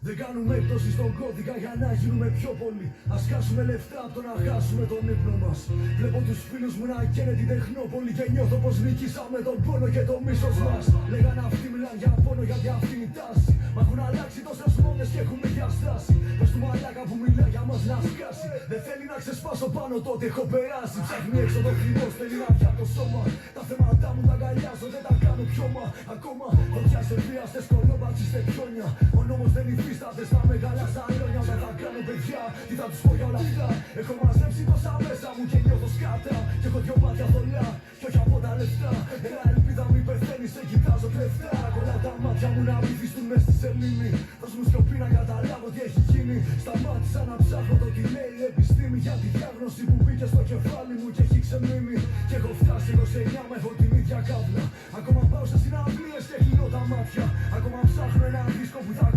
Δεν κάνουμε έκπτωση στον κώδικα για να γίνουμε πιο πολλοί. Ας χάσουμε λεφτά από το να χάσουμε τον ύπνο μας. Βλέπω τους φίλους μου να καίνε την Τεχνόπολη και νιώθω πως νικήσαμε τον πόνο και το μίσος μας. Λέγανε αυτοί μιλάν για πόνο γιατί αυτή είναι η τάση. Μα έχουν αλλάξει τόσες μόνες και έχουμε διαστάσει. Πες του μαλάκα που μιλά για μας να σκάσει. Δεν θέλει να ξεσπάσω πάνω τότε έχω περάσει. Ψάχνει έξω το χλειδός, θέλει να πιάσει το σώμα. Τα θέματα μου τα αγκαλιάζω, δεν τα κάνω πιώμα. Ακόμα φωτιά σε βίαστες κολόμπατσι σε πιόνια. Ο νόμος δεν υφίσταται στα μεγάλα σαλόνια. Όταν θα κάνω παιδιά, τι θα τους πω για όλα αυτά. Έχω μαζέψει τόσα μέσα μου και νιώθω σκάτα. Και έχω δυο μάτια θολά, κι όχι από τα λεφτά. Ένα ελπίδα μη πεθαίνει, σε κοιτάζω κλεφτά. Κολλά τα μάτια μου να μην βυθούν μες στη σελήνη. Δώσ' μου σιωπή να καταλάβω τι έχει γίνει. Σταμάτησα να ψάχνω το τι λέει η επιστήμη. Για τη διάγνωση που μπήκε στο κεφάλι μου και έχει ξεμείνει. Και έχω φτάσει 29 με έχω την ίδια κάβλα. Ακόμα πάω σε συναυλίες και κλείνω τα μάτια. Ακόμα ψάχνω ένα δίσκο που θα